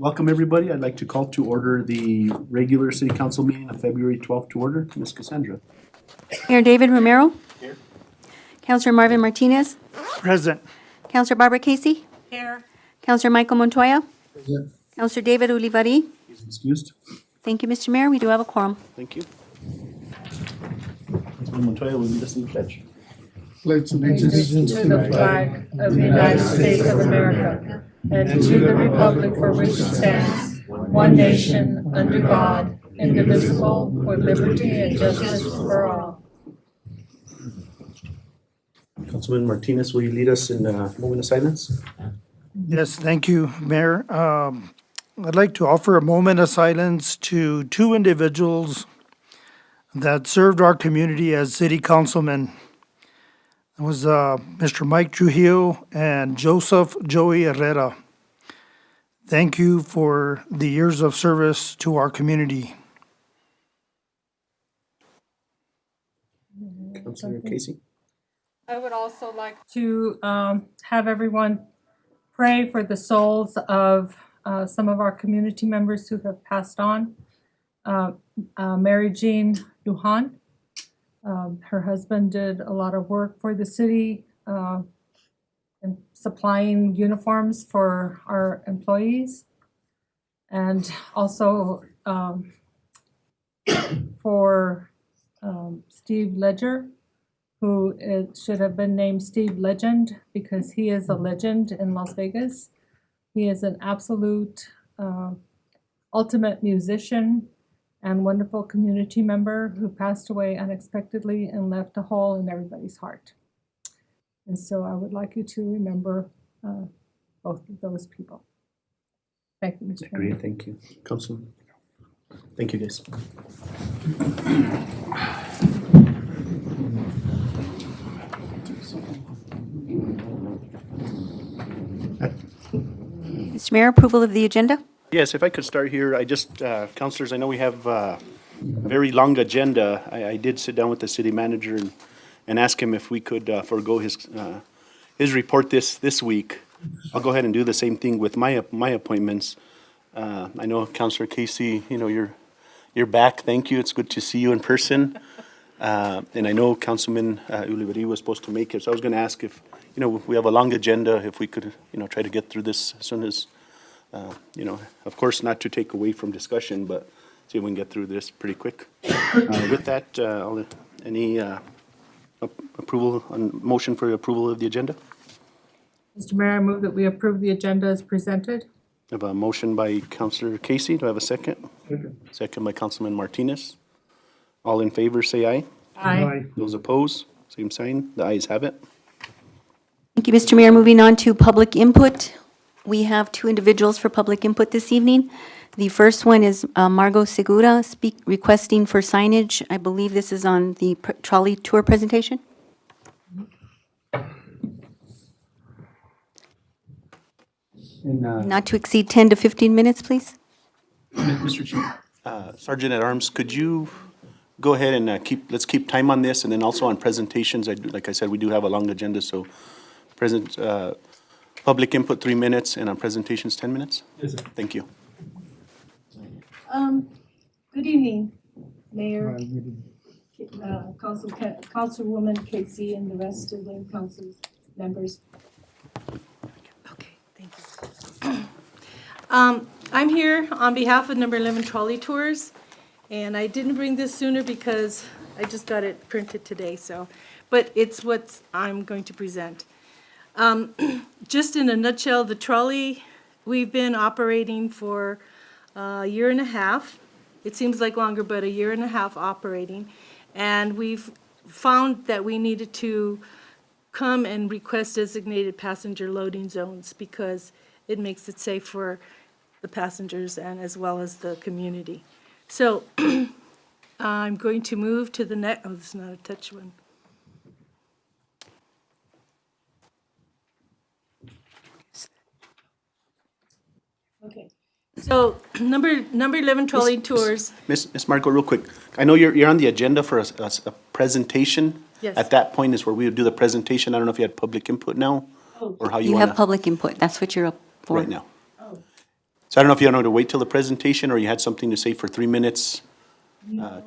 Welcome, everybody. I'd like to call to order the regular city council meeting of February 12th to order. Ms. Cassandra. Mayor David Romero. Here. Councilor Marvin Martinez. Present. Councilor Barbara Casey. Here. Councilor Michael Montoya. Councilor David Ulivari. He's excused. Thank you, Mr. Mayor. We do have a quorum. Thank you. Councilman Montoya, will you lead us in the pledge? Pledge Allegiance to the flag of the United States of America and to the republic for which it stands, one nation, under God, indivisible, with liberty and justice for all. Councilman Martinez, will you lead us in a moment of silence? Yes, thank you, Mayor. I'd like to offer a moment of silence to two individuals that served our community as city councilmen. It was Mr. Mike Trujillo and Joseph Joey Herrera. Thank you for the years of service to our community. Councilor Casey. I would also like to have everyone pray for the souls of some of our community members who have passed on. Mary Jean Duhan. Her husband did a lot of work for the city in supplying uniforms for our employees. And also for Steve Ledger, who should have been named Steve Legend because he is a legend in Las Vegas. He is an absolute ultimate musician and wonderful community member who passed away unexpectedly and left a hole in everybody's heart. And so I would like you to remember both of those people. Thank you, Mr. Chairman. Great, thank you. Councilman. Thank you, guys. Mr. Mayor, approval of the agenda? Yes, if I could start here, I just, councilors, I know we have a very long agenda. I did sit down with the city manager and ask him if we could forego his report this week. I'll go ahead and do the same thing with my appointments. I know Councilor Casey, you know, you're back. Thank you. It's good to see you in person. And I know Councilman Ulivari was supposed to make it, so I was going to ask if, you know, we have a long agenda, if we could, you know, try to get through this as soon as, you know, of course, not to take away from discussion, but see if we can get through this pretty quick. With that, any approval, motion for approval of the agenda? Mr. Mayor, I move that we approve the agenda as presented. I have a motion by Councilor Casey. Do I have a second? Second by Councilman Martinez. All in favor, say aye. Aye. Those opposed, same sign. The ayes have it. Thank you, Mr. Mayor. Moving on to public input. We have two individuals for public input this evening. The first one is Margot Segura requesting for signage. I believe this is on the trolley tour presentation. And, Not to exceed 10 to 15 minutes, please. Mr. Chief, Sergeant at Arms, could you go ahead and let's keep time on this, and then also on presentations. Like I said, we do have a long agenda, so public input 3 minutes, and on presentations 10 minutes. Yes, sir. Thank you. Good evening, Mayor, Councilwoman Casey, and the rest of the council members. Okay, thank you. I'm here on behalf of number 11 Trolley Tours, and I didn't bring this sooner because I just got it printed today, so, but it's what I'm going to present. Just in a nutshell, the trolley, we've been operating for a year and a half. It seems like longer, but a year and a half operating. And we've found that we needed to come and request designated passenger loading zones because it makes it safe for the passengers and as well as the community. So I'm going to move to the next, oh, this is not a touch one. Okay. So number 11 trolley tours. Ms. Marco, real quick, I know you're on the agenda for a presentation. Yes. At that point is where we would do the presentation. I don't know if you had public input now, or how you You want have public input. That's what you're up for. right now. So I don't know if you wanted to wait till the presentation, or you had something to say for 3 minutes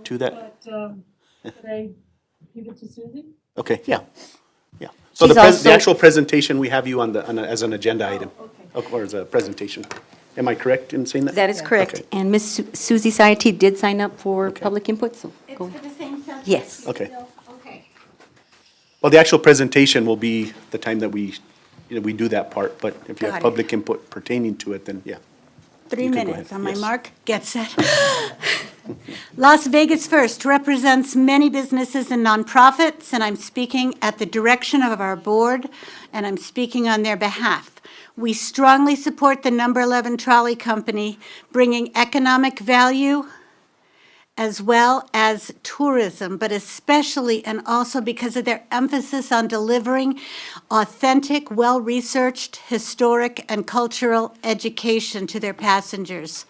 to that? But, could I give it to Susie? Okay, yeah, yeah. So She's the also- actual presentation, we have you as an agenda item, or as a presentation. Am I correct in saying that? That is correct. Okay. And Ms. Suzie Saety did sign up for public input, so go. It's for the same subject? Yes. Okay. Still? Okay. Well, the actual presentation will be the time that we do that part, but if you Got have it. public input pertaining to it, then, yeah. 3 You can go minutes. ahead. On my Yes. mark, get set. Las Vegas First represents many businesses and nonprofits, and I'm speaking at the direction of our board, and I'm speaking on their behalf. We strongly support the Number 11 Trolley Company, bringing economic value as well as tourism, but especially and also because of their emphasis on delivering authentic, well-researched, historic, and cultural education to their passengers.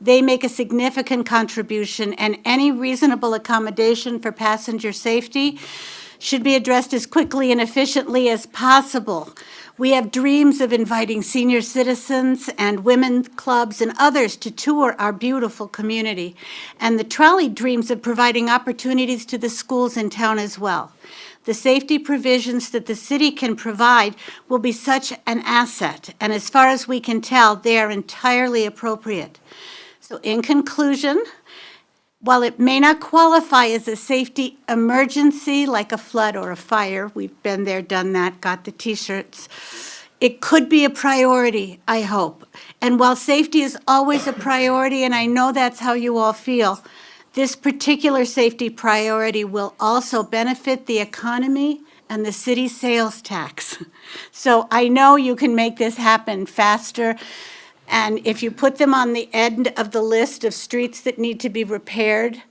They make a significant contribution, and any reasonable accommodation for passenger safety should be addressed as quickly and efficiently as possible. We have dreams of inviting senior citizens and women's clubs and others to tour our beautiful community. And the trolley dreams of providing opportunities to the schools in town as well. The safety provisions that the city can provide will be such an asset, and as far as we can tell, they are entirely appropriate. So in conclusion, while it may not qualify as a safety emergency like a flood or a fire, we've been there, done that, got the T-shirts, it could be a priority, I hope. And while safety is always a priority, and I know that's how you all feel, this particular safety priority will also benefit the economy and the city sales tax. So I know you can make this happen faster. And if you put them on the end of the list of streets that need to be repaired,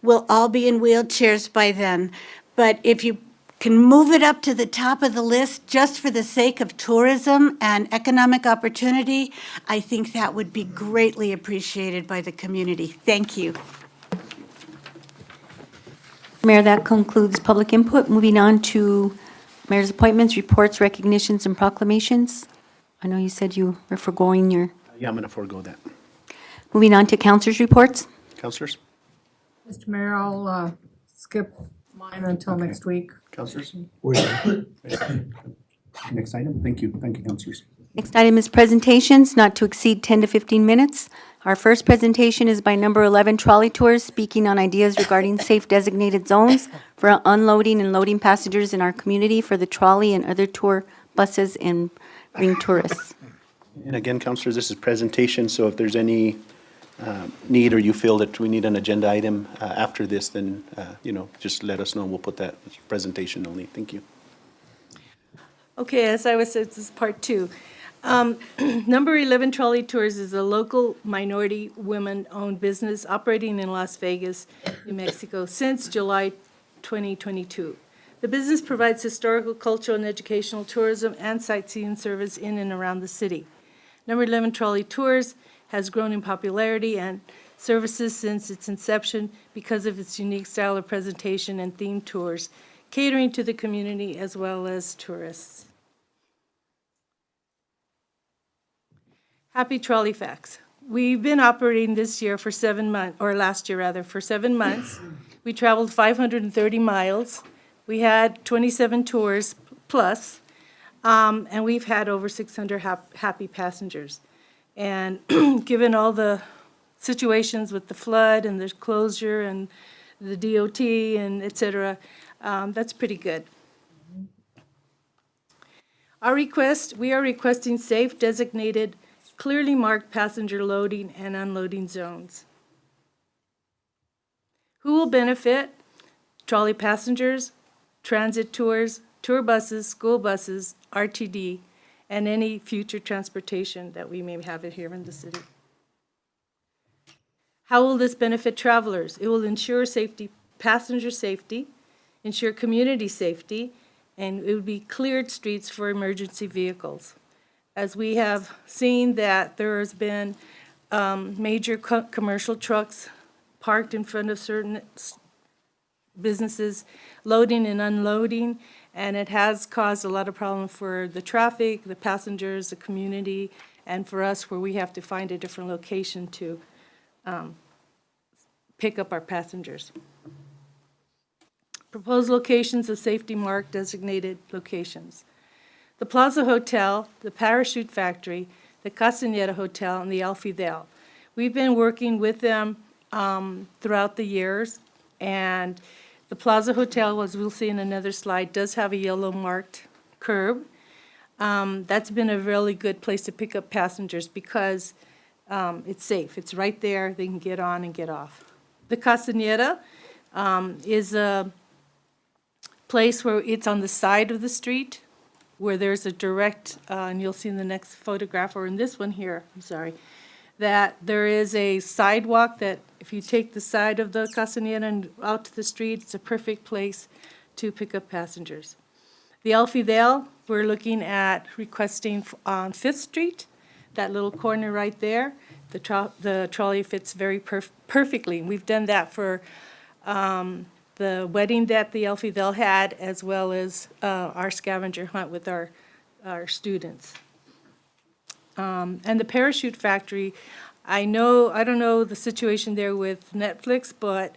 we'll all be in wheelchairs by then. But if you can move it up to the top of the list just for the sake of tourism and economic opportunity, I think that would be greatly appreciated by the community. Thank you. Mayor, that concludes public input. Moving on to mayor's appointments, reports, recognitions, and proclamations. I know you said you were foregoing your, Yeah, I'm going to forego that. moving on to councilors' reports. Counselors? Mr. Mayor, I'll skip mine until next week. Counselors? Next item. Thank you, counselors. Next item is presentations, not to exceed 10 to 15 minutes. Our first presentation is by Number 11 Trolley Tours, speaking on ideas regarding safe designated zones for unloading and loading passengers in our community for the trolley and other tour buses and bring tourists. And again, counselors, this is presentation, so if there's any need or you feel that we need an agenda item after this, then, just let us know. We'll put that as presentation only. Thank you. Okay, as I was, this is part two. Number 11 Trolley Tours is a local minority women-owned business operating in Las Vegas, New Mexico since July 2022. The business provides historical, cultural, and educational tourism and sightseeing service in and around the city. Number 11 Trolley Tours has grown in popularity and services since its inception because of its unique style of presentation and themed tours, catering to the community as well as tourists. Happy Trolley Facts. We've been operating this year for 7 months, or last year rather, for 7 months. We traveled 530 miles. We had 27 tours plus, and we've had over 600 happy passengers. And given all the situations with the flood and the closure and the DOT and et cetera, that's pretty good. We are requesting safe, designated, clearly marked passenger loading and unloading zones. Who will benefit? Trolley passengers, transit tours, tour buses, school buses, RTD, and any future transportation that we may have here in the city. How will this benefit travelers? It will ensure safety, passenger safety, ensure community safety, and it would be cleared streets for emergency vehicles. As we have seen that there has been major commercial trucks parked in front of certain businesses, loading and unloading, And it has caused a lot of problem for the traffic, the passengers, the community, and for us where we have to find a different location to pick up our passengers. Proposed locations of safety mark designated locations. The Plaza Hotel, the Parachute Factory, the Castaneda Hotel, and the El Fidel. We've been working with them throughout the years, and the Plaza Hotel, as we'll see in another slide, does have a yellow marked curb. That's been a really good place to pick up passengers because it's safe. It's right there. They can get on and get off. The Castaneda is a place where it's on the side of the street, where there's a direct, and you'll see in the next photograph, or in this one here, I'm sorry, that there is a sidewalk that if you take the side of the Castaneda and out to the street, it's a perfect place to pick up passengers. The El Fidel, we're looking at requesting on Fifth Street, that little corner right there. The trolley fits very perfectly. We've done that for the wedding that the El Fidel had, as well as our scavenger hunt with our students. And the Parachute Factory, I don't know the situation there with Netflix, but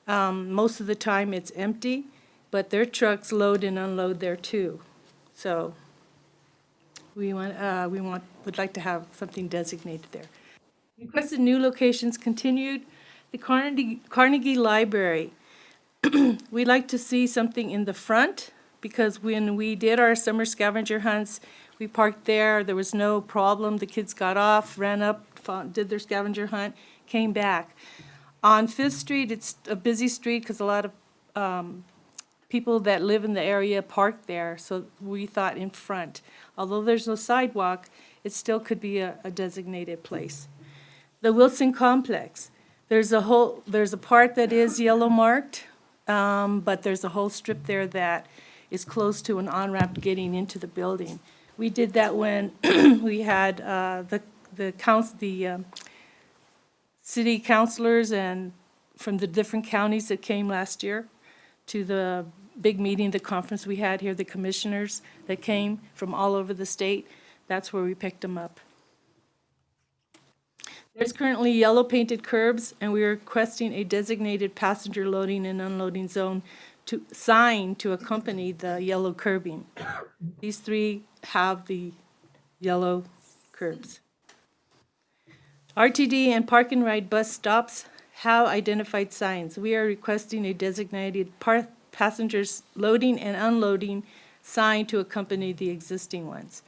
most of the time it's empty, but their trucks load and unload there too. So would like to have something designated there. Requested new locations continued. The Carnegie Library. We'd like to see something in the front, because when we did our summer scavenger hunts, we parked there, there was no problem. The kids got off, ran up, did their scavenger hunt, came back. On Fifth Street, it's a busy street because a lot of people that live in the area park there, so we thought in front. Although there's no sidewalk, it still could be a designated place. The Wilson Complex, there's a part that is yellow marked, but there's a whole strip there that is close to an on-ramp getting into the building. We did that when we had the city councilors and from the different counties that came last year to the big meeting, the conference we had here, the commissioners that came from all over the state. That's where we picked them up. There's currently yellow painted curbs, and we are requesting a designated passenger loading and unloading zone sign to accompany the yellow curbing. These three have the yellow curbs. RTD and park and ride bus stops have identified signs. We are requesting a designated passengers loading and unloading sign to accompany the existing ones.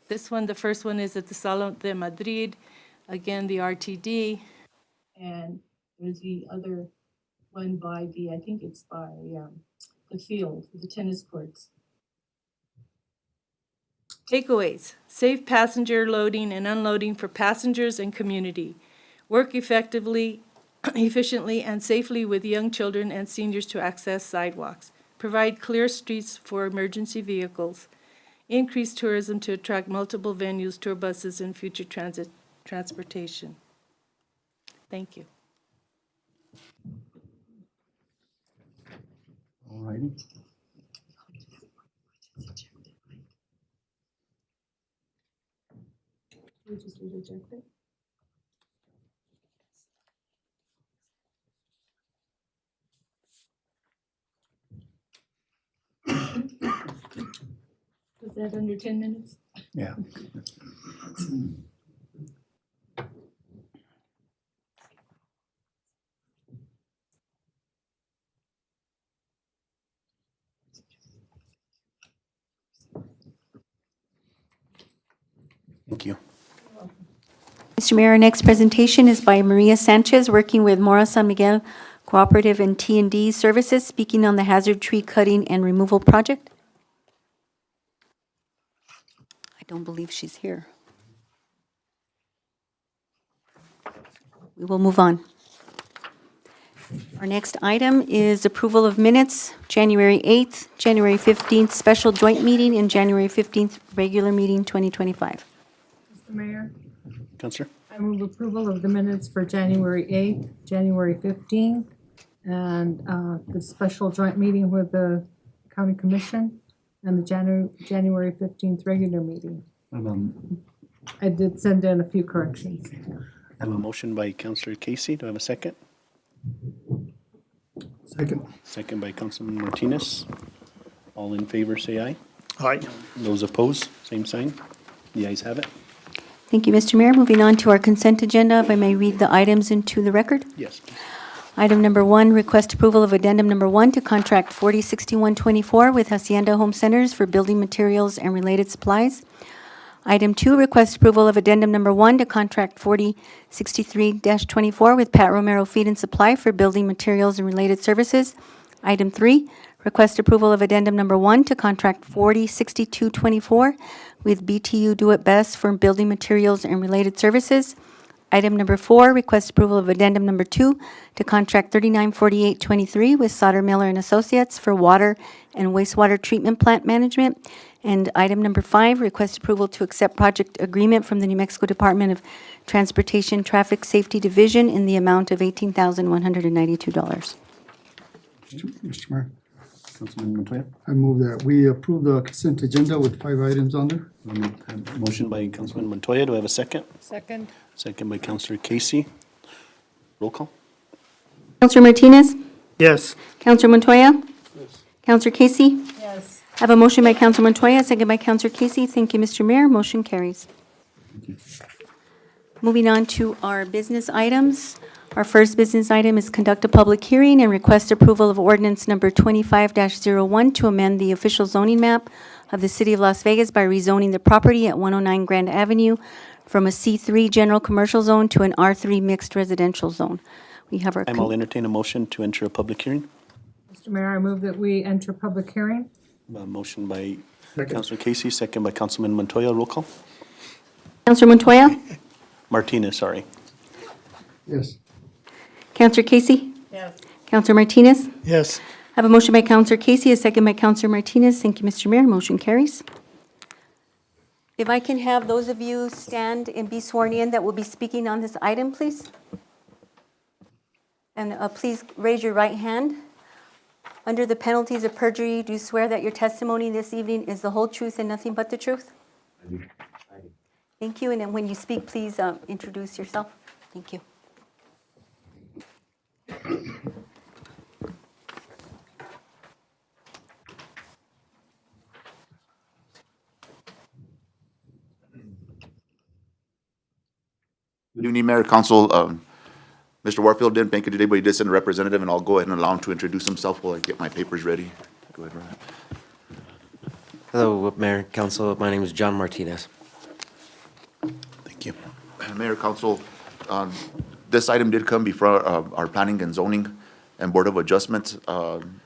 This one, the first one is at the Salón de Madrid, again, the RTD. And there's the other one by I think it's by the field, the tennis courts. Takeaways, safe passenger loading and unloading for passengers and community. Work efficiently and safely with young children and seniors to access sidewalks. Provide clear streets for emergency vehicles. Increase tourism to attract multiple venues, tour buses, and future transportation. Thank you. All righty. We just reject it. Was that under 10 minutes? Yeah. Thank you. Mr. Mayor, our next presentation is by Maria Sanchez, working with Mora San Miguel Cooperative and T&D Services, speaking on the hazard tree cutting and removal project. I don't believe she's here. We will move on. Our next item is approval of minutes, January 8th, January 15th, special joint meeting, and January 15th, regular meeting, 2025. Mr. Mayor, Counselor? I move approval of the minutes for January 8th, January 15th, and the special joint meeting with the county commission and the January 15th regular meeting. I did send in a few corrections. I have a motion by Counselor Casey. Do I have a second? Second. Second by Councilman Martinez. All in favor, say aye. Aye. Those opposed, same sign. The ayes have it. Thank you, Mr. Mayor. Moving on to our consent agenda, if I may read the items into the record. Yes. Item number 1, request approval of addendum number 1 to contract 406124 with Hacienda Home Centers for building materials and related supplies. Item 2, request approval of addendum number 1 to contract 4063-24 with Pat Romero Feed and Supply for building materials and related services. Item 3, request approval of addendum number 1 to contract 406224 with BTU Do It Best for building materials and related services. Item number 4, request approval of addendum number 2 to contract 394823 with Sauter Miller and Associates for water and wastewater treatment plant management. And item number 5, request approval to accept project agreement from the New Mexico Department of Transportation Traffic Safety Division in the amount of $18,192. Mr. Mayor, Councilman Montoya. I move that we approve the consent agenda with 5 items on there. Motion by Councilman Montoya. Do I have a second? Second. Second by Counselor Casey. Roll call. Counselor Martinez? Yes. Counselor Montoya? Counselor Casey? Yes. I have a motion by Counselor Montoya, second by Counselor Casey. Thank you, Mr. Mayor. Motion carries. Moving on to our business items. Our first business item is conduct a public hearing and request approval of ordinance number 25-01 to amend the official zoning map of the City of Las Vegas by rezoning the property at 109 Grand Avenue from a C3 general commercial zone to an R3 mixed residential zone. We have our. I'll entertain a motion to enter a public hearing. Mr. Mayor, I move that we enter public hearing. Motion by Counselor Casey, second by Councilman Montoya. Roll call. Counselor Montoya? Martinez, sorry. Yes. Counselor Casey? Yes. Counselor Martinez? Yes. I have a motion by Counselor Casey, a second by Counselor Martinez. Thank you, Mr. Mayor. Motion carries. If I can have those of you stand and be sworn in that will be speaking on this item, please. And please raise your right hand. Under the penalties of perjury, do you swear that your testimony this evening is the whole truth and nothing but the truth? Thank you. And then when you speak, please introduce yourself. Thank you. Good evening, Mayor, Council. Mr. Warfield didn't make it today, but he did send a representative, and I'll go ahead and allow him to introduce himself while I get my papers ready. Go ahead, Ryan. Hello, Mayor, Council. My name is John Martinez. Thank you. Mayor, Council, this item did come before our Planning and Zoning and Board of Adjustments.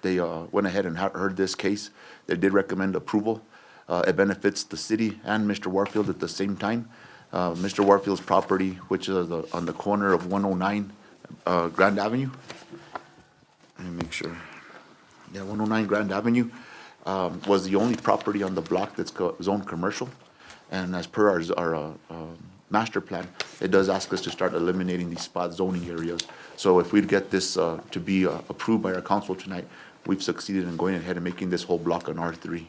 They went ahead and heard this case. They did recommend approval. It benefits the city and Mr. Warfield at the same time. Mr. Warfield's property, which is on the corner of 109 Grand Avenue. Let me make sure. Yeah, 109 Grand Avenue was the only property on the block that's zoned commercial. And as per our master plan, it does ask us to start eliminating these spot zoning areas. So if we get this to be approved by our council tonight, we've succeeded in going ahead and making this whole block an R3.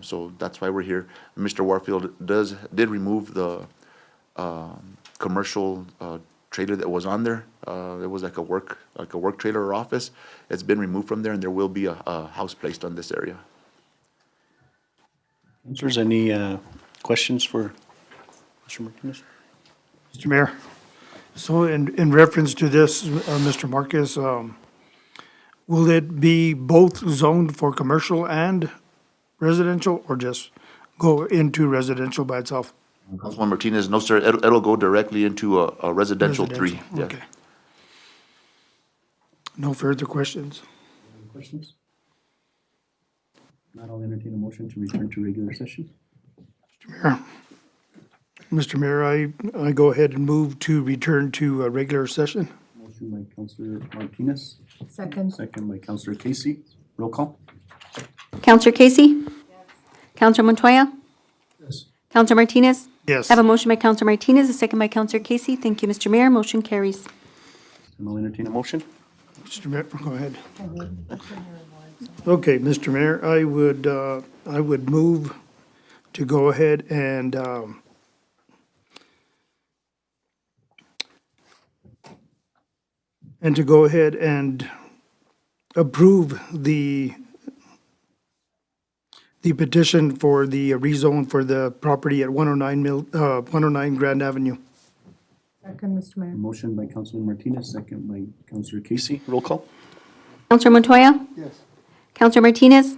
So that's why we're here. Mr. Warfield did remove the commercial trailer that was on there. It was like a work trailer or office. It's been removed from there, and there will be a house placed on this area. Councilors, any questions for Mr. Martinez? Mr. Mayor, so in reference to this, Mr. Marcus, will it be both zoned for commercial and residential, or just go into residential by itself? Councilman Martinez, no, sir, it'll go directly into a residential 3. Yeah. Okay. No further questions? Questions? Not, I'll entertain a motion to return to regular session. Mr. Mayor, I go ahead and move to return to a regular session. Motion by Councilor Martinez, Second. second by Councilor Casey. Roll call. Counselor Casey? Yes. Counselor Montoya? Yes. Counselor Martinez? Yes. I have a motion by Counselor Martinez, a second by Counselor Casey. Thank you, Mr. Mayor. Motion carries. And I'll entertain a motion. Mr. Mayor, go ahead. Okay, Mr. Mayor, I would move to go ahead and to go ahead and approve the petition for the rezone for the property at 109 Grand Avenue. Second, Mr. Mayor. Motion by Councilman Martinez, second by Councilor Casey. Roll call. Counselor Montoya? Yes. Counselor Martinez?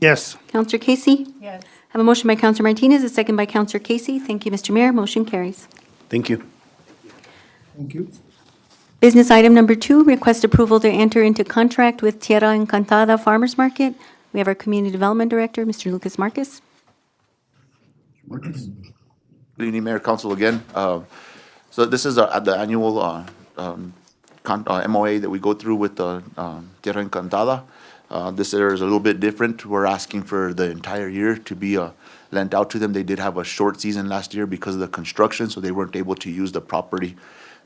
Yes. Counselor Casey? Yes. I have a motion by Counselor Martinez, a second by Counselor Casey. Thank you, Mr. Mayor. Motion carries. Thank you. Thank you. Business item number 2, request approval to enter into contract with Tierra Encantada Farmers Market. We have our Community Development Director, Mr. Lucas Marquez. Good evening, Mayor, Council again. So this is the annual MOA that we go through with the Tierra Encantada. This year is a little bit different. We're asking for the entire year to be lent out to them. They did have a short season last year because of the construction, so they weren't able to use the property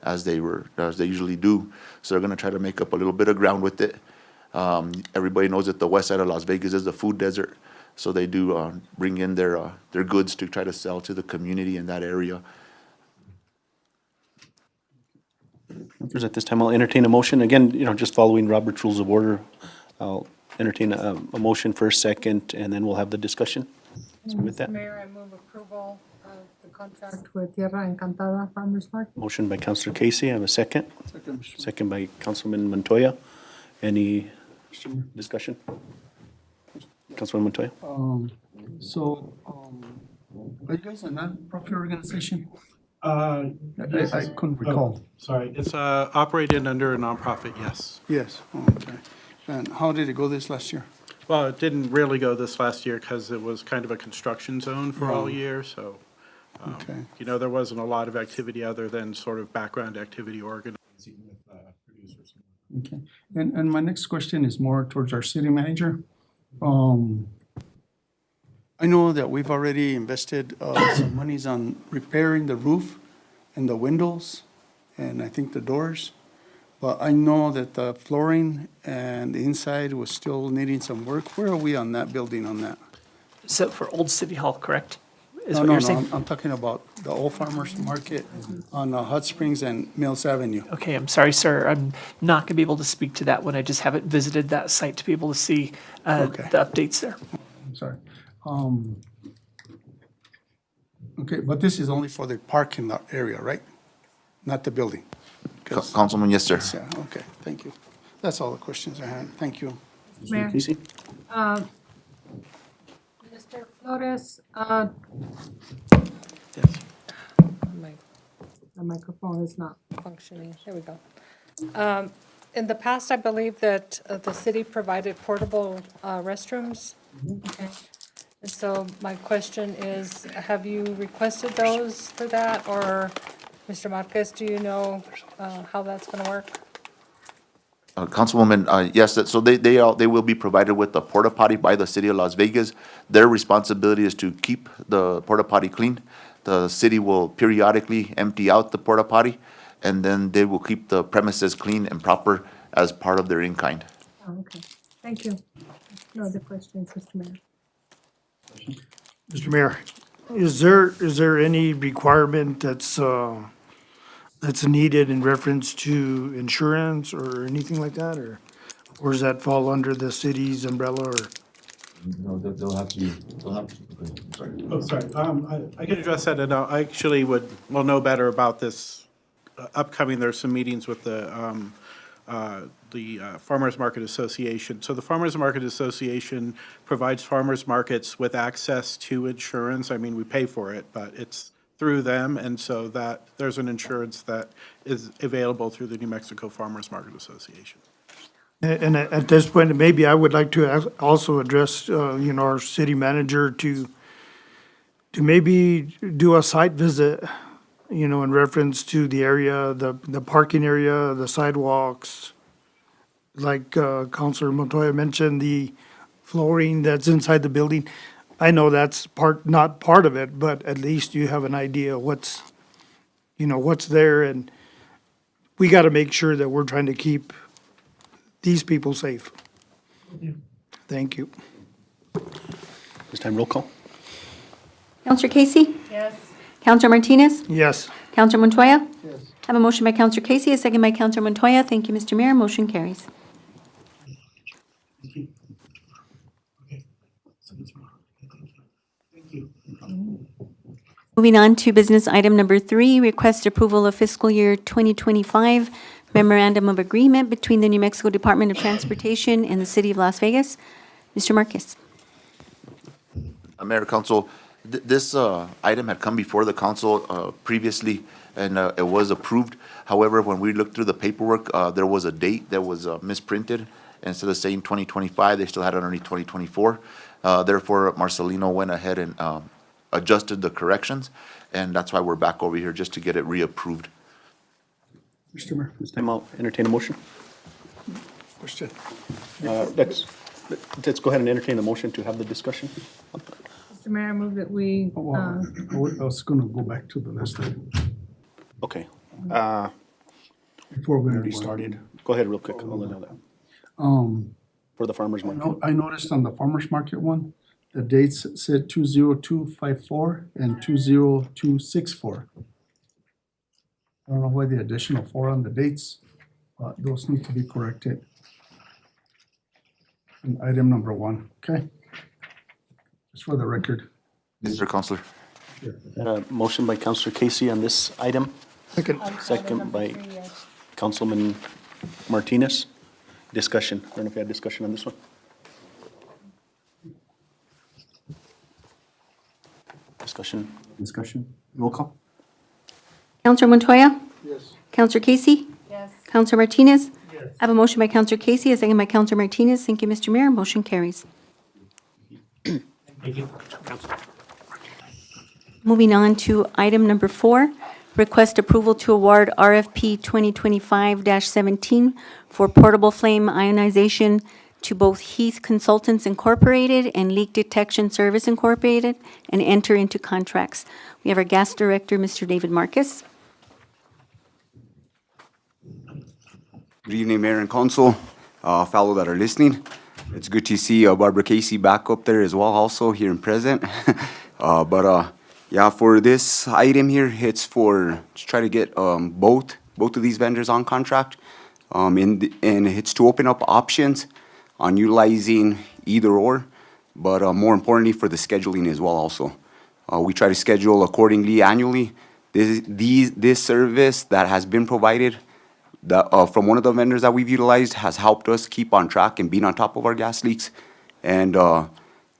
as they usually do. So they're gonna try to make up a little bit of ground with it. Everybody knows that the west side of Las Vegas is the food desert, so they do bring in their goods to try to sell to the community in that area. Councilors, at this time, I'll entertain a motion. Again, just following Robert's Rules of Order, I'll entertain a motion first, second, and then we'll have the discussion. So with that, Mayor, I move approval of the contract with Tierra Encantada Farmers Market. motion by Councilor Casey, I have a second. Second, Mr. Second by Councilman Montoya. Any Mayor. discussion? Councilman Montoya? Are you guys a non-profit organization? Uh, I couldn't recall. Sorry, it's operated under a nonprofit, yes. Yes, okay. And how did it go this last year? Well, it didn't really go this last year because it was kind of a construction zone for all year, so, Okay. there wasn't a lot of activity other than sort of background activity organizing with producers. Okay. And my next question is more towards our city manager. I know that we've already invested some monies on repairing the roof and the windows and I think the doors. But I know that the flooring and the inside was still needing some work. Where are we on that building on that? So for Old City Hall, correct? Is No, what no, you're no, saying? I'm talking about the Old Farmers Market on Hot Springs and Mills Avenue. Okay, I'm sorry, sir. I'm not going to be able to speak to that one. I just haven't visited that site to be able to see Okay. the updates there. I'm sorry. Okay, but this is only for the parking lot area, right? Not the building? 'Cause- Councilman, yes, sir. Yeah, okay, thank you. That's all the questions I had. Thank you. Mayor. Casey? Mr. Flores, the microphone is not functioning. There we go. In the past, I believe that the city provided portable restrooms. Okay. And so my question is, have you requested those for that? Or, Mr. Marquez, do you know how that's going to work? Councilwoman, yes, so they will be provided with a porta potty by the city of Las Vegas. Their responsibility is to keep the porta potty clean. The city will periodically empty out the porta potty, and then they will keep the premises clean and proper as part of their in-kind. Oh, okay. Thank you. No other questions, Mr. Mayor. Mr. Mayor, is there any requirement that's needed in reference to insurance or anything like that, or does that fall under the city's umbrella, or? No, they'll have to, sorry. Oh, sorry. I can address that, and I actually will know better about this upcoming. There's some meetings with the Farmers Market Association. So the Farmers Market Association provides farmers markets with access to insurance. I mean, we pay for it, but it's through them, and so that there's an insurance that is available through the New Mexico Farmers Market Association. And at this point, maybe I would like to also address, our city manager to maybe do a site visit, in reference to the area, the parking area, the sidewalks. Like Councilor Montoya mentioned, the flooring that's inside the building. I know that's not part of it, but at least you have an idea what's there, and we got to make sure that we're trying to keep these people safe. Thank you. This time roll call. Counselor Casey? Yes. Counselor Martinez? Yes. Counselor Montoya? Yes. I have a motion by Counselor Casey, a second by Counselor Montoya. Thank you, Mr. Mayor. Motion carries. Moving on to business item number 3, request approval of fiscal year 2025 memorandum of agreement between the New Mexico Department of Transportation and the City of Las Vegas. Mr. Marquez. Mayor, Council, this item had come before the council previously, and it was approved. However, when we looked through the paperwork, there was a date that was misprinted. Instead of saying 2025, they still had it underneath 2024. Therefore, Marcelino went ahead and adjusted the corrections, and that's why we're back over here, just to get it reapproved. Mr. Mayor, this time I'll entertain a motion. Question. Let's go ahead and entertain a motion to have the discussion. Mr. Mayor, I move that we, I was gonna go back to the last item Okay, before we already started. Go ahead real quick. I'll let know that. For the farmer's market. I noticed on the farmer's market one, the dates said 20254 and 20264. I don't know why the additional 4 on the dates, but those need to be corrected. In item number 1, okay? Just for the record. Mr. Counselor. Motion by Counselor Casey on this item, Second. second by Councilman Martinez. Discussion. I don't know if you had discussion on this one. Discussion. Roll call. Counselor Montoya? Yes. Counselor Casey? yes. Counselor Martinez? Yes. I have a motion by Counselor Casey, a second by Counselor Martinez. Thank you, Mr. Mayor. Motion carries. Moving on to item number 4, request approval to award RFP 2025-17 for portable flame ionization to both Heath Consultants Incorporated and Leak Detection Service Incorporated and enter into contracts. We have our gas director, Mr. David Marcus. Good evening, Mayor and Council, fellow that are listening. It's good to see Barbara Casey back up there as well, also here and present. Yeah, for this item here, it's to try to get both of these vendors on contract. And it's to open up options on utilizing either or, but more importantly for the scheduling as well also. We try to schedule accordingly annually. This service that has been provided from one of the vendors that we've utilized has helped us keep on track and being on top of our gas leaks. And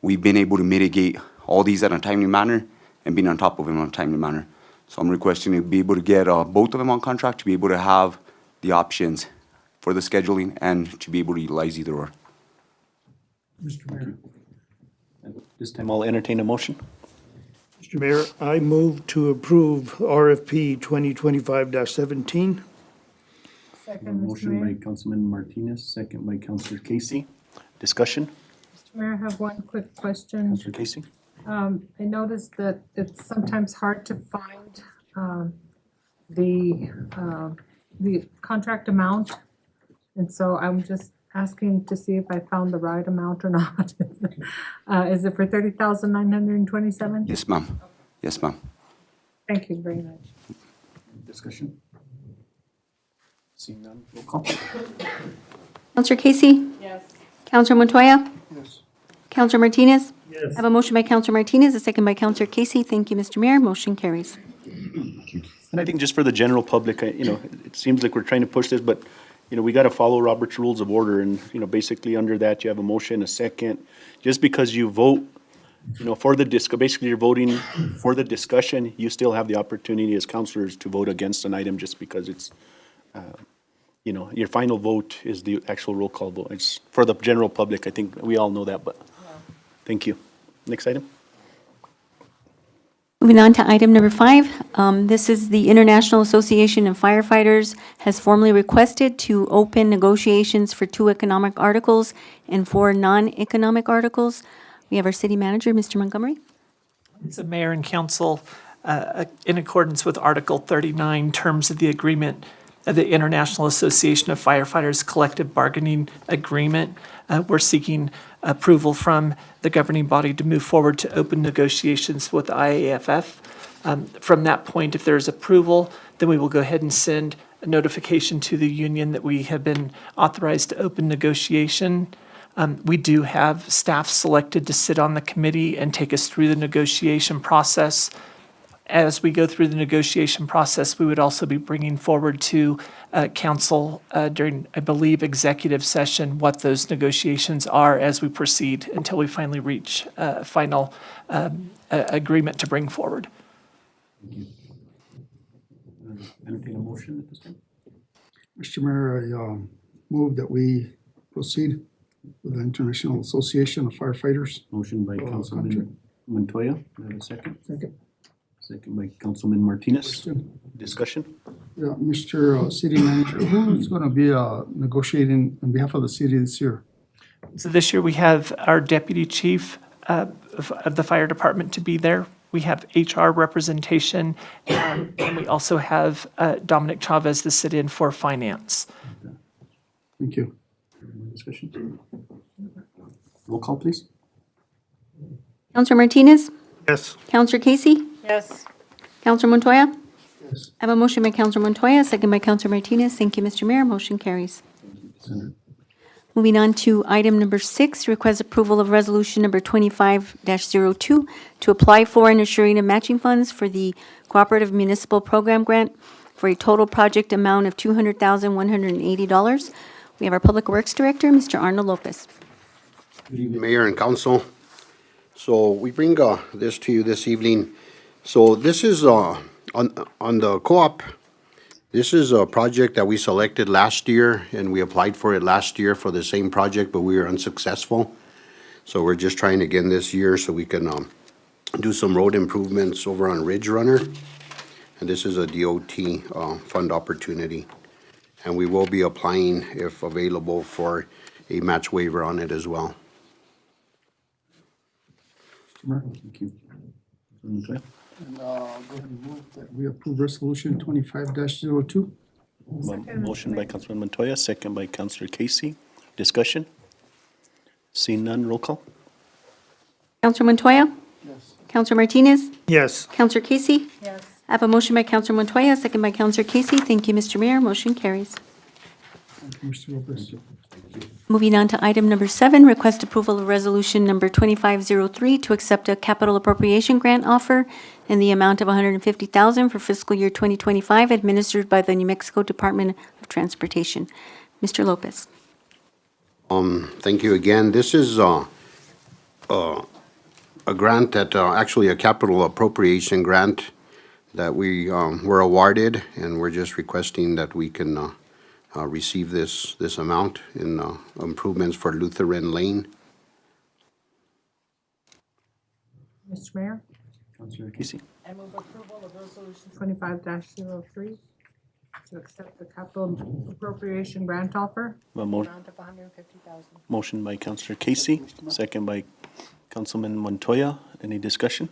we've been able to mitigate all these in a timely manner and being on top of them in a timely manner. So I'm requesting to be able to get both of them on contract, to be able to have the options for the scheduling and to be able to utilize either or. Mr. Mayor. This time I'll entertain a motion. Mr. Mayor, I move to approve RFP 2025-17. Second, Mr. Motion by Mayor. Councilman Martinez, second by Counselor Casey. Discussion. Mr. Mayor, I have one quick question. Counselor Casey. I noticed that it's sometimes hard to find the contract amount. And so I'm just asking to see if I found the right amount or not. Is it for 30,927? Yes, ma'am. Yes, ma'am. Thank you very much. Discussion. Seeing none, roll call. Counselor Casey? Yes. Counselor Montoya? Yes. Counselor Martinez? Yes. I have a motion by Counselor Martinez, a second by Counselor Casey. Thank you, Mr. Mayor. Motion carries. And I think just for the general public, it seems like we're trying to push this, but, we got to follow Robert's Rules of Order. And, basically under that, you have a motion, a second. Just because you vote, for the basically you're voting for the discussion, you still have the opportunity as counselors to vote against an item just because it's, your final vote is the actual roll call vote. It's for the general public. I think we all know that, but thank you. Next item. Moving on to item number 5. This is the International Association of Firefighters has formally requested to open negotiations for 2 economic articles and 4 non-economic articles. We have our city manager, Mr. Montgomery. So Mayor and Council, in accordance with Article 39, terms of the agreement, of the International Association of Firefighters Collective Bargaining Agreement. We're seeking approval from the governing body to move forward to open negotiations with IAFF. From that point, if there's approval, then we will go ahead and send a notification to the union that we have been authorized to open negotiation. We do have staff selected to sit on the committee and take us through the negotiation process. As we go through the negotiation process, we would also be bringing forward to council during, I believe, executive session, what those negotiations are as we proceed until we finally reach a final agreement to bring forward. Entertain a motion at this time? Mr. Mayor, I move that we proceed with the International Association of Firefighters. Motion by Councilman contract. Montoya. Do I have a second? Second. Second by Councilman Martinez. Question. Discussion? Yeah, Mr. City Manager, who is going to be negotiating on behalf of the city this year? So this year we have our deputy chief of the fire department to be there. We have HR representation, and we also have Dominic Chavez to sit in for finance. Thank you. Discussion? Roll call, please. Counselor Martinez? Yes. Counselor Casey? Yes. Counselor Montoya? Yes. I have a motion by Counselor Montoya, second by Counselor Martinez. Thank you, Mr. Mayor. Motion carries. Senator. Moving on to item number 6, request approval of resolution number 25-02 to apply for and assuring of matching funds for the Cooperative Municipal Program Grant for a total project amount of $200,180. We have our Public Works Director, Mr. Arnold Lopez. Good evening, Mayor and Council. So we bring this to you this evening. So this is on the co-op. This is a project that we selected last year, and we applied for it last year for the same project, but we were unsuccessful. So we're just trying again this year so we can do some road improvements over on Ridge Runner. And this is a DOT fund opportunity. And we will be applying, if available, for a match waiver on it as well. Thank you. Montoya. And go ahead and move that we approve resolution 25-02. Motion by Councilman Montoya, second by Councilor Casey. Discussion? Seeing none, roll call. Counselor Montoya? Yes. Counselor Martinez? Yes. Counselor Casey? Yes. I have a motion by Counselor Montoya, second by Counselor Casey. Thank you, Mr. Mayor. Motion carries. Thank you, Mr. Lopez. Moving on to item number 7, request approval of resolution number 2503 to accept a capital appropriation grant offer in the amount of $150,000 for fiscal year 2025 administered by the New Mexico Department of Transportation. Mr. Lopez. Thank you again. This is a grant that, actually a capital appropriation grant that we were awarded, and we're just requesting that we can receive this amount in improvements for Lutheran Lane. Mr. Mayor, Councilor Casey. I move approval of resolution 25-03 to accept the capital appropriation grant offer. Amount of $150,000. Motion by Councilor Casey, second by Councilman Montoya. Any discussion?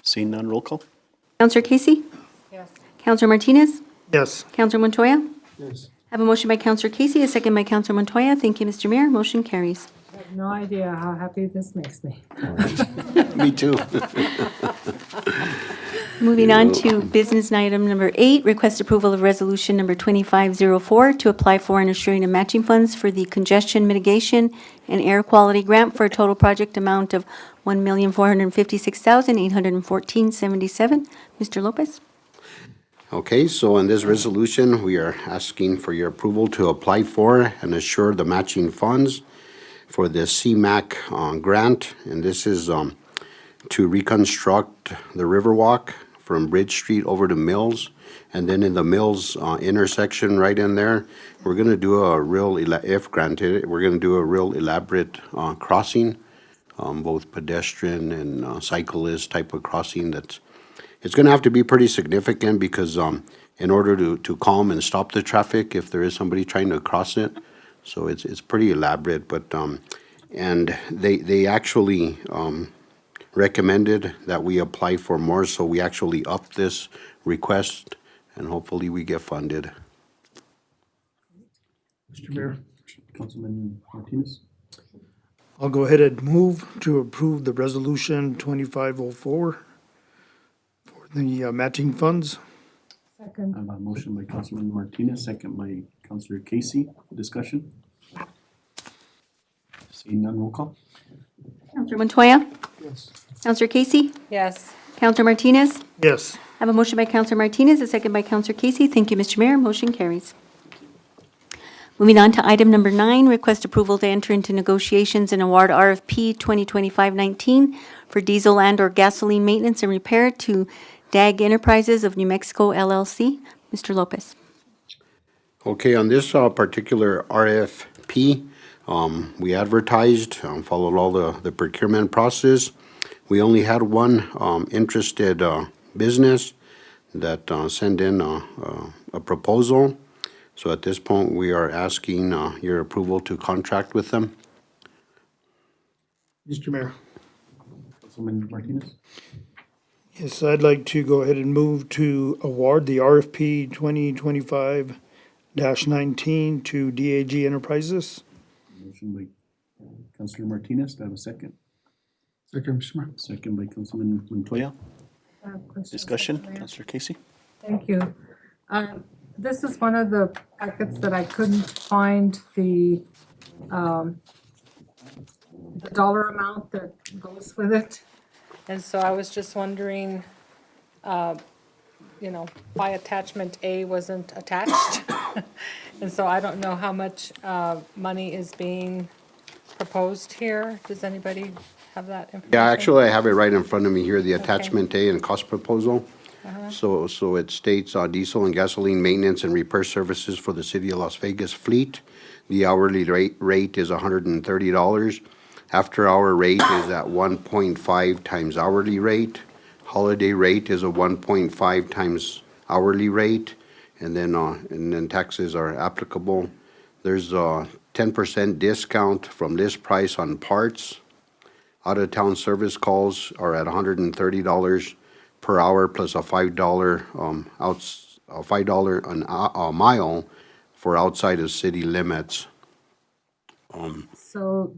Seeing none, roll call. Counselor Casey? Yes. Counselor Martinez? Yes. Counselor Montoya? Yes. I have a motion by Counselor Casey, a second by Counselor Montoya. Thank you, Mr. Mayor. Motion carries. I have no idea how happy this makes me. Me too. Moving on to business item number 8, request approval of resolution number 2504 to apply for and assuring of matching funds for the congestion mitigation and air quality grant for a total project amount of $1,456,814.77. Mr. Lopez. Okay, so in this resolution, we are asking for your approval to apply for and assure the matching funds for the CMAQ grant, and this is to reconstruct the Riverwalk from Bridge Street over to Mills, and then in the Mills intersection right in there, we're gonna do a real, if granted, we're gonna do a real elaborate crossing, both pedestrian and cyclist type of crossing that's, it's gonna have to be pretty significant because in order to calm and stop the traffic if there is somebody trying to cross it. So it's pretty elaborate, but, and they actually recommended that we apply for more, so we actually upped this request and hopefully we get funded. Mr. Mayor, Councilman Martinez? I'll go ahead and move to approve the resolution 2504 for the matching funds. Second. I have a motion by Councilman Martinez, second by Councilor Casey. Discussion? Seeing none, roll call. Counselor Montoya? yes. Counselor Casey? Yes. Counselor Martinez? Yes. I have a motion by Counselor Martinez, a second by Counselor Casey. Thank you, Mr. Mayor. Motion carries. Moving on to item number 9, request approval to enter into negotiations and award RFP 2025-19 for diesel and/or gasoline maintenance and repair to DAG Enterprises of New Mexico LLC. Mr. Lopez. Okay, on this particular RFP, we advertised, followed all the procurement process. We only had one interested business that sent in a proposal. So at this point, we are asking your approval to contract with them. Mr. Mayor. Councilman Martinez? Yes, I'd like to go ahead and move to award the RFP 2025-19 to DAG Enterprises. Motion by Councilor Martinez. Do I have a second? Second, Mr. Mayor. Second by Councilman Montoya. I have questions, Discussion? Mr. Mayor. Councilor Casey? Thank you. This is one of the packets that I couldn't find the dollar amount that goes with it. And so I was just wondering, why attachment A wasn't attached. And so I don't know how much money is being proposed here. Does anybody have that information? Yeah, actually, I have it right in front of me here, the attachment A and cost proposal. So it states diesel and gasoline maintenance and repair services for the city of Las Vegas fleet. The hourly rate is $130. After-hour rate is at 1.5 times hourly rate. Holiday rate is a 1.5 times hourly rate, and then taxes are applicable. There's a 10% discount from list price on parts. Out-of-town service calls are at $130 per hour plus a $5 a mile for outside of city limits. So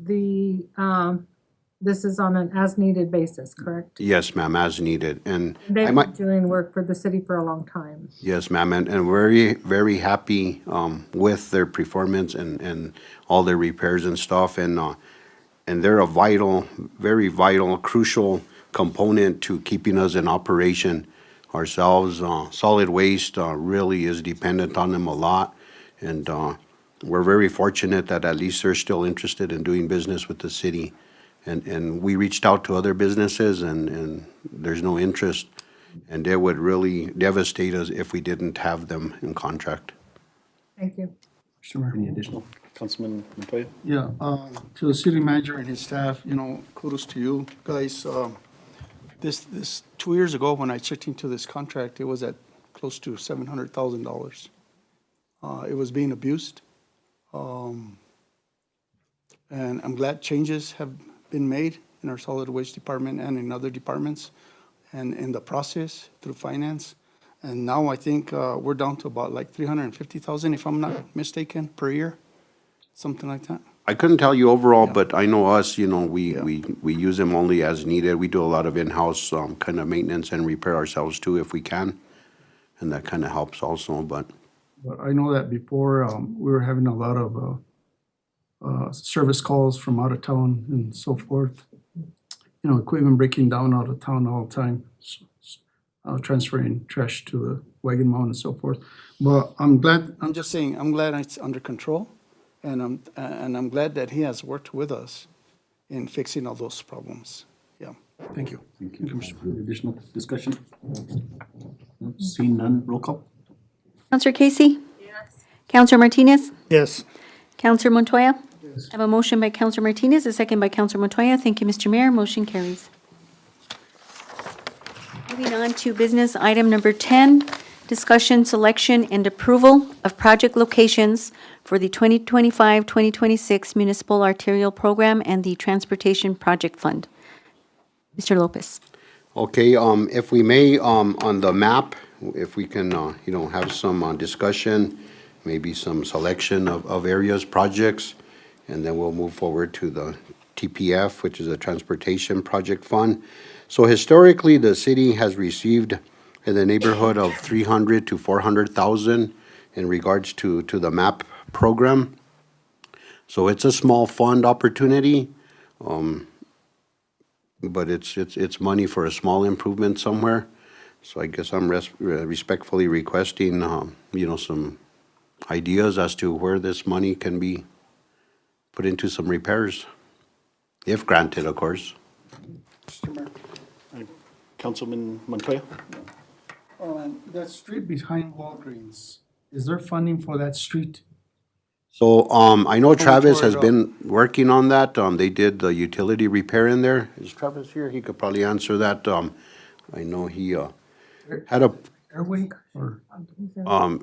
this is on an as-needed basis, correct? Yes, ma'am, as needed. And They've I been might, doing work for the city for a long time. yes, ma'am, and very, very happy with their performance and all their repairs and stuff. And they're a vital, very vital, crucial component to keeping us in operation ourselves. Solid waste really is dependent on them a lot. And we're very fortunate that at least they're still interested in doing business with the city. And we reached out to other businesses and there's no interest. And they would really devastate us if we didn't have them in contract. Thank you. Mr. Mayor. Any additional? Councilman Montoya? Yeah, to the city manager and his staff, kudos to you guys. This 2 years ago, when I checked into this contract, it was at close to $700,000. It was being abused. And I'm glad changes have been made in our solid waste department and in other departments and in the process through finance. And now I think we're down to about like $350,000, if I'm not mistaken, per year, something like that. I couldn't tell you overall, but I know us, we use them only as needed. We do a lot of in-house kind of maintenance and repair ourselves too if we can. And that kind of helps also, but. But I know that before, we were having a lot of service calls from out of town and so forth. Equipment breaking down out of town all the time, transferring trash to the wagon mount and so forth. But I'm glad it's under control. And I'm glad that he has worked with us in fixing all those problems. Yeah, thank you. Thank you, Commissioner. Additional discussion? Seeing none, roll call. Counselor Casey? Yes. Counselor Martinez? Yes. Counselor Montoya? Yes. I have a motion by Counselor Martinez, a second by Counselor Montoya. Thank you, Mr. Mayor. Motion carries. Moving on to business item number 10, discussion, selection, and approval of project locations for the 2025-2026 Municipal Arterial Program and the Transportation Project Fund. Mr. Lopez. Okay, if we may, on the map if we can, have some discussion, maybe some selection of areas, projects, and then we'll move forward to the TPF, which is a Transportation Project Fund. So historically, the city has received in the neighborhood of 300 to 400,000 in regards to the MAP program. So it's a small fund opportunity, but it's money for a small improvement somewhere. So I guess I'm respectfully requesting, some ideas as to where this money can be put into some repairs, if granted, of course. Councilman Montoya? That street behind Walgreens, is there funding for that street? So, I know Travis tore it has been working on that. They did the utility repair in there. Is Travis here? He could probably answer that. I know he, had a, Airway or?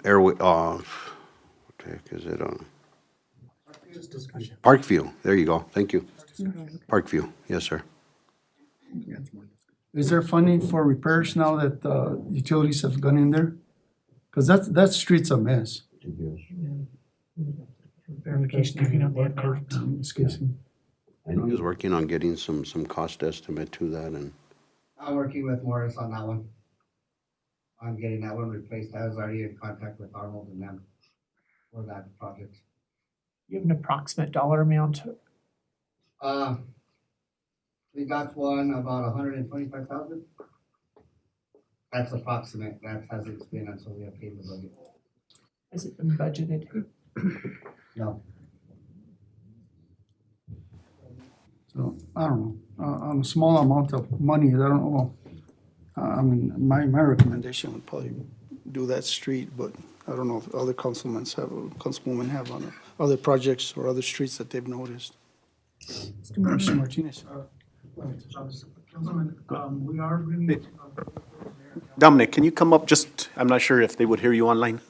airway, what the heck is it, Parkview, there you go, thank you. Parkview, yes, sir. Is there funding for repairs now that utilities have gone in there? Because that street's a mess. Verification, if you know the card. I know he was working on getting some cost estimate to that, and I'm working with Morris on that one. I'm getting that one replaced. I was already in contact with Arnold and them for that project. You have an approximate dollar amount? We got one about 125,000. That's approximate. That hasn't been until we have paid the budget. Has it been budgeted? No. So, I don't know, on a small amount of money, I don't know. My recommendation would probably do that street, but I don't know if other councilwomen have on other projects or other streets that they've noticed. Mr. Martinez. Councilman, we are bringing. Dominic, can you come up just, I'm not sure if they would hear you online.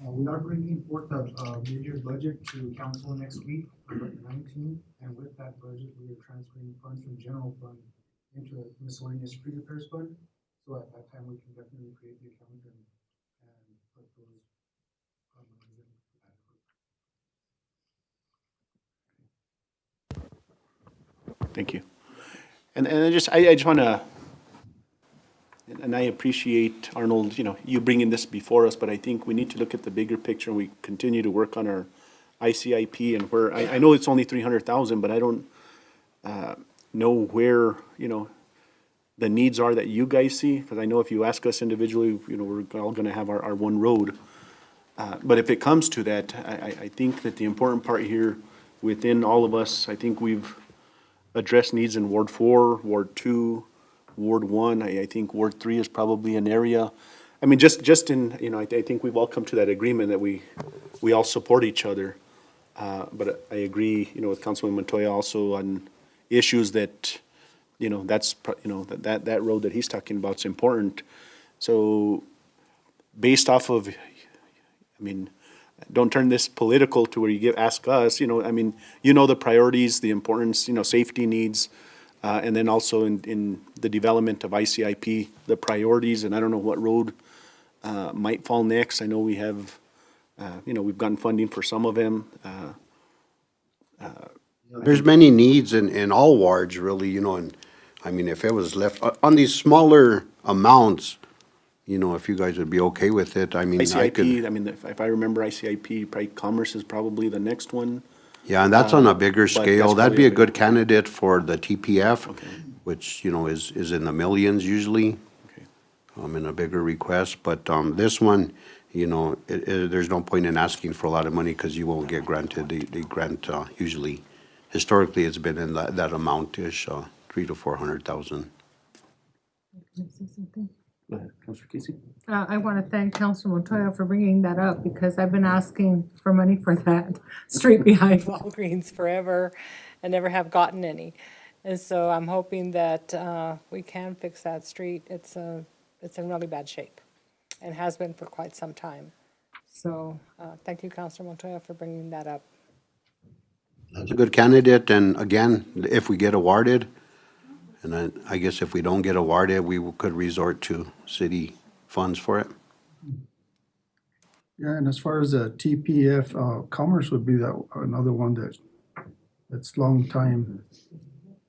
We are bringing forth a mid-year budget to council next week, on the 19th, and with that budget, we are transferring funds from general fund into a miscellaneous street repairs fund. So at that time, we can definitely create the account and put those monies in. Thank you. And I just want to, and I appreciate, Arnold, you bringing this before us, but I think we need to look at the bigger picture, and we continue to work on our ICIP and where, I know it's only 300,000, but I don't know where, the needs are that you guys see, because I know if you ask us individually, we're all going to have our one road. But if it comes to that, I think that the important part here, within all of us, I think we've addressed needs in Ward 4, Ward 2, Ward 1. I think Ward 3 is probably an area. I mean, just in, I think we've all come to that agreement that we all support each other. But I agree, with Councilman Montoya also on issues that, that's, that road that he's talking about is important. So based off of, don't turn this political to where you ask us, the priorities, the importance, safety needs, and then also in the development of ICIP, the priorities, and I don't know what road might fall next. I know we have, we've gotten funding for some of them. there's many needs in all wards, really, and, if it was left, on these smaller amounts, if you guys would be okay with it, I could. ICIP, if I remember ICIP, probably Commerce is probably the next one. Yeah, and that's on a bigger but scale. that's That'd be a probably good candidate for the TPF, Okay. which, is in the millions usually, Okay. in a bigger request. But this one, there's no point in asking for a lot of money because you won't get granted. They grant usually, historically, it's been in that amount-ish, 300,000 to 400,000. Go ahead, Councilor Casey. I want to thank Councilor Montoya for bringing that up because I've been asking for money for that street behind Walgreens forever and never have gotten any. And so I'm hoping that we can fix that street. It's in really bad shape and has been for quite some time. So thank you, Councilor Montoya, for bringing that up. That's a good candidate, and again, if we get awarded, and then I guess if we don't get awarded, we could resort to city funds for it. Yeah, and as far as the TPF, Commerce would be another one that's long time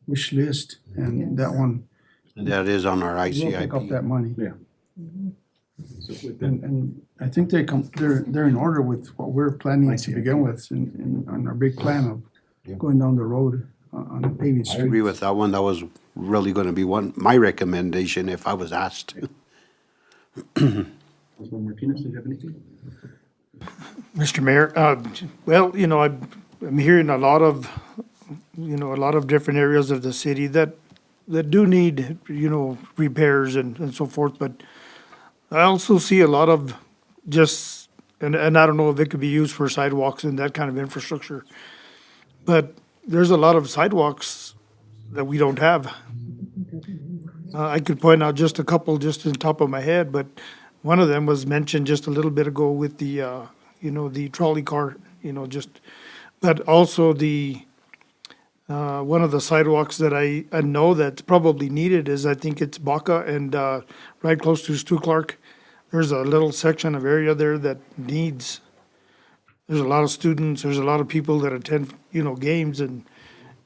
wish list, and that one, That is on our we'll pick up ICIP. that money. Yeah. And I think they're in order with what we're planning to begin with, on our big plan of going down the road on paving I agree streets. with that one. That was really gonna be my recommendation if I was asked. Councilman Martinez, do you have anything? Mr. Mayor, well, I'm hearing a lot of different areas of the city that do need, repairs and so forth, but I also see a lot of just, and I don't know if it could be used for sidewalks and that kind of infrastructure, but there's a lot of sidewalks that we don't have. I could point out just a couple just on top of my head, but one of them was mentioned just a little bit ago with the, the trolley car, but also one of the sidewalks that I know that's probably needed is, I think it's Baca and, right close to Stu Clark. There's a little section of area there that needs, there's a lot of students, there's a lot of people that attend, games and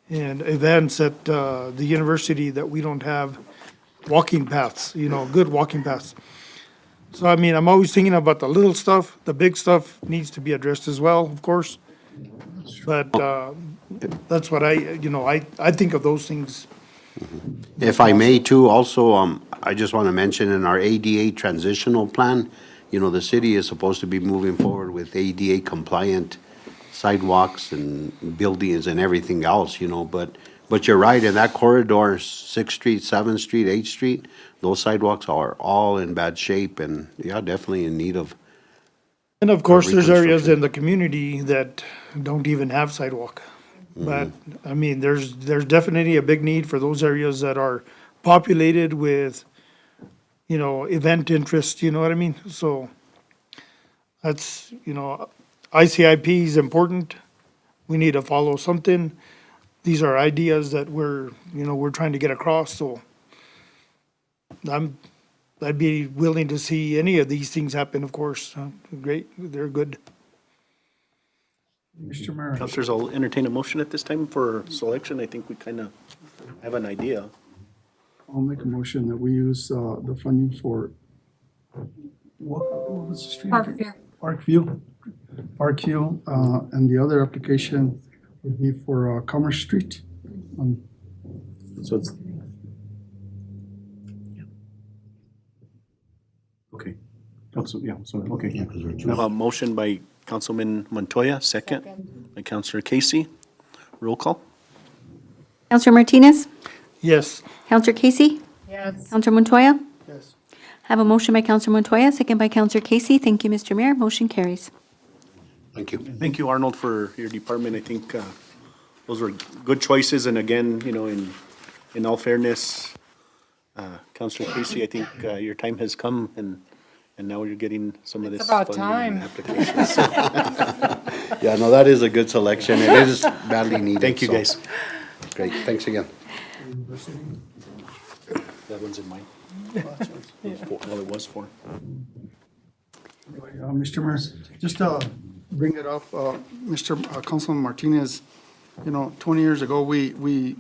events at, the university that we don't have walking paths, good walking paths. So, I mean, I'm always thinking about the little stuff. The big stuff needs to be addressed as well, of course. But that's what I think of those things. If I may too, also, I just want to mention in our ADA transitional plan, the city is supposed to be moving forward with ADA compliant sidewalks and buildings and everything else, but you're right, in that corridor, 6th Street, 7th Street, 8th Street, those sidewalks are all in bad shape and, yeah, definitely in need of. And of course, there's areas in the community that don't even have sidewalk. But, I mean, there's definitely a big need for those areas that are populated with, event interest, you know what I mean? So that's, ICIP is important. We need to follow something. These are ideas that we're trying to get across, so I'd be willing to see any of these things happen, of course. Great, they're good. Mr. Mayor. Councilors, I'll entertain a motion at this time for selection. I think we kind of have an idea. I'll make a motion that we use the funding for, what was the street? Parkview, and the other application would be for Commerce Street. So it's. Okay. Okay. I have a motion by Councilman Montoya, second by Councilor Casey. Roll call. Counselor Martinez? Yes. Counselor Casey? Yes. Counselor Montoya? Yes. Have a motion by Counselor Montoya, second by Counselor Casey. Thank you, Mr. Mayor. Motion carries. Thank you. Thank you, Arnold, for your department. I think those were good choices, and again, in all fairness, Councilor Casey, I think your time has come, and now you're getting some of this It's about funding and time. applications. Yeah, no, that is a good selection. It is badly needed. Thank you, so- guys. Great, thanks again. That one's in mine. Well, it was four. Mr. Mayor, just to bring it up, Councilman Martinez, 20 years ago, we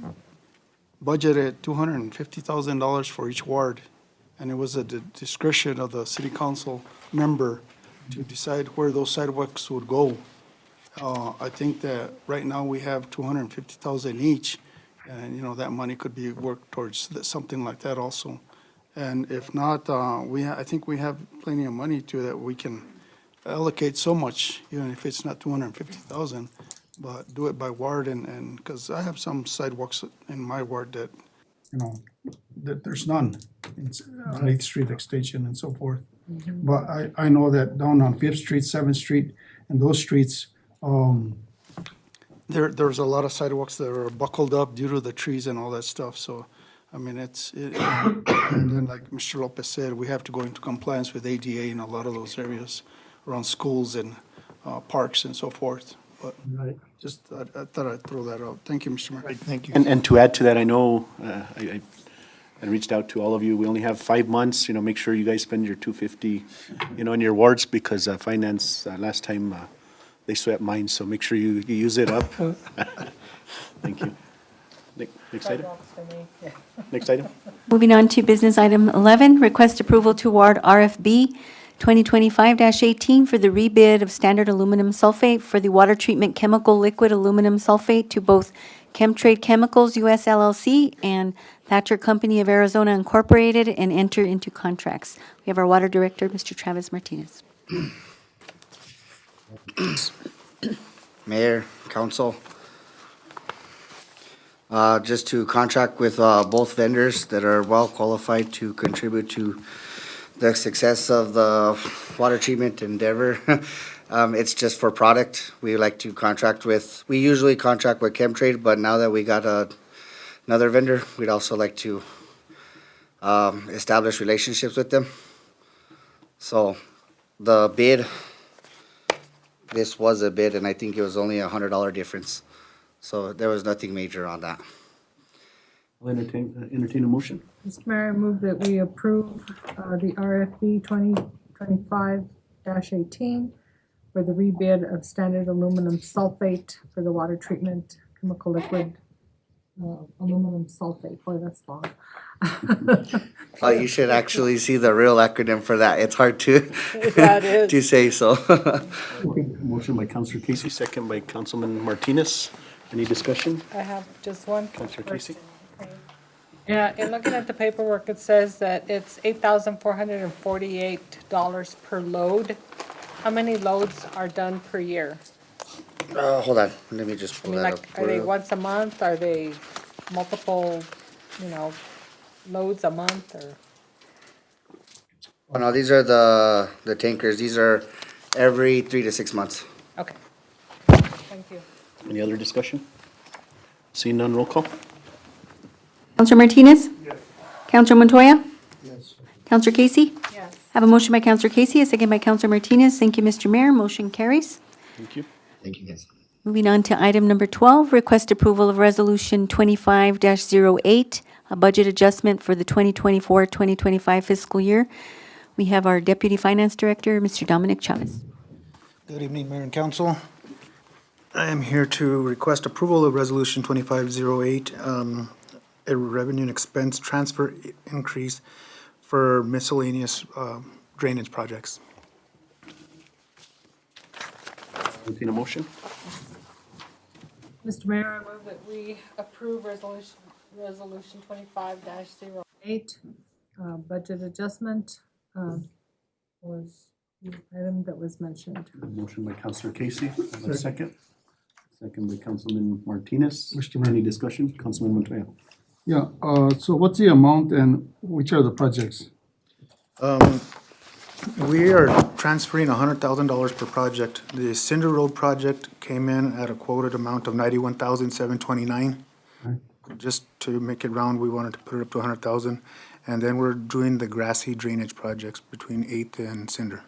budgeted $250,000 for each ward, and it was at the discretion of the city council member to decide where those sidewalks would go. I think that right now we have $250,000 each, and, that money could be worked towards something like that also. And if not, I think we have plenty of money that we can allocate so much, even if it's not 250,000, but do it by ward and, because I have some sidewalks in my ward that, that there's none. It's on 8th Street Extension and so forth. But I know that down on 5th Street, 7th Street, and those streets, there's a lot of sidewalks that are buckled up due to the trees and all that stuff, so, I mean, and then like Mr. Lopez said, we have to go into compliance with ADA in a lot of those areas around schools and parks and so forth. But just, I thought I'd throw that out. Thank you, Mr. Mayor. Right, thank you. And to add to that, I know, and reached out to all of you. We only have 5 months, make sure you guys spend your $250, in your wards, because finance, last time, they swept mine, so make sure you use it up. Thank you. Next item? Next item? Moving on to business item 11, request approval to award RFB 2025-18 for the rebid of standard aluminum sulfate for the water treatment chemical liquid aluminum sulfate to both Chemtrade Chemicals US LLC and Thatcher Company of Arizona Incorporated, and enter into contracts. We have our water director, Mr. Travis Martinez. Mayor, council. Just to contract with both vendors that are well qualified to contribute to the success of the water treatment endeavor. It's just for product. We like to contract with, we usually contract with Chemtrade, but now that we got another vendor, we'd also like to establish relationships with them. So the bid, this was a bid, and I think it was only $100 difference. So there was nothing major on that. I'll entertain a motion. Mr. Mayor, I move that we approve the RFB 2025-18 for the rebid of standard aluminum sulfate for the water treatment chemical liquid aluminum sulfate. Boy, that's long. You should actually see the real acronym for that. It's hard to to say so. Motion by Councilor Casey, second by Councilman Martinez. Any discussion? I have just one Councilor Casey? question. Yeah, in looking at the paperwork, it says that it's $8,448 per load. How many loads are done per year? Hold on, let me just I pull mean, that like, up. are they once a month? Are they multiple, loads a month, or? Oh, no, these are the tankers. These are every 3 to 6 months. Okay. Thank you. Any other discussion? Seeing none, roll call. Counselor Martinez? Yes. Counselor Montoya? Yes. Counselor Casey? Yes. I have a motion by Counselor Casey, a second by Counselor Martinez. Thank you, Mr. Mayor. Motion carries. Thank you. Thank you, guys. Moving on to item number 12, request approval of Resolution 25-08, a budget adjustment for the 2024-2025 fiscal year. We have our Deputy Finance Director, Mr. Dominic Chavez. Good evening, Mayor and Council. I am here to request approval of Resolution 2508, a revenue and expense transfer increase for miscellaneous drainage projects. Entertain a motion. Mr. Mayor, I move that we approve resolution 25-08, budget adjustment for the item that was mentioned. Motion by Councilor Casey. Have a second. Second by Councilman Martinez. Mr. Mayor. Any discussion? Councilman Montoya. Yeah, so what's the amount and which are the projects? We are transferring $100,000 per project. The Cinder Road project came in at a quoted amount of $91,729. Right. Just to make it round, we wanted to put it up to $100,000. And then we're doing the grassy drainage projects between 8th and Cinder.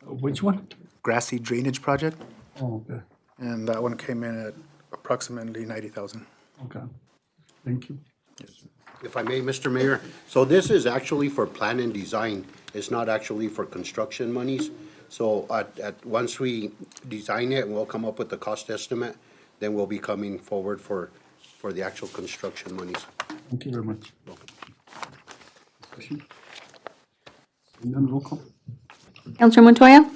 Which one? Grassy drainage project, Oh, okay, and that one came in at approximately $90,000. okay. Thank you. If I may, Mr. Mayor, so this is actually for plan and design. It's not actually for construction monies. So once we design it and we'll come up with the cost estimate, then we'll be coming forward for the actual construction monies. Thank you very much. Discussion? Seeing none, roll call. Counselor Montoya?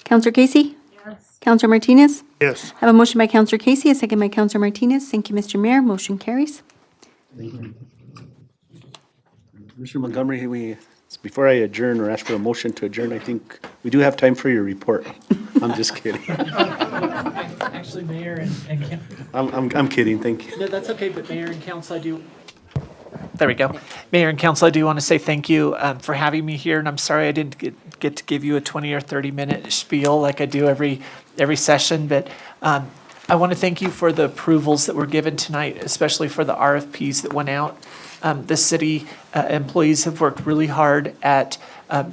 Counselor Casey? Yes. Counselor Martinez? Yes. I have a motion by Counselor Casey, a second by Counselor Martinez. Thank you, Mr. Mayor. Motion carries. Thank you. Mr. Montgomery, before I adjourn or ask for a motion to adjourn, I think we do have time for your report. I'm just kidding. Actually, Mayor and I'm kidding, thank you. No, that's okay, but Mayor and Council, there we go. Mayor and Council, I do want to say thank you for having me here, and I'm sorry I didn't get to give you a 20 or 30-minute spiel like I do every session, but I want to thank you for the approvals that were given tonight, especially for the RFPs that went out. The city employees have worked really hard at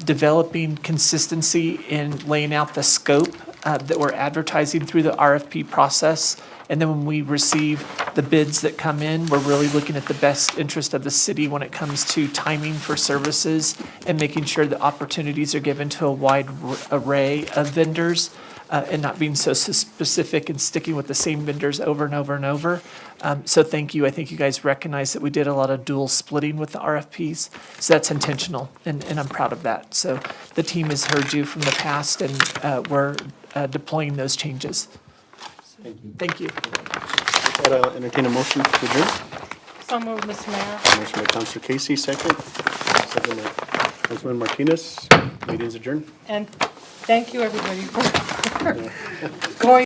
developing consistency in laying out the scope that we're advertising through the RFP process. And then when we receive the bids that come in, we're really looking at the best interest of the city when it comes to timing for services and making sure that opportunities are given to a wide array of vendors and not being so specific and sticking with the same vendors over and over and over. So thank you. I think you guys recognize that we did a lot of dual splitting with the RFPs. So that's intentional, and I'm proud of that. So the team has heard you from the past, and we're deploying those changes. Thank you. With that, I'll entertain a motion to adjourn. So moved, Mr. Mayor. Motion by Counselor Casey, second. Second by Councilman Martinez. Meeting's adjourned. And thank you, everybody, for going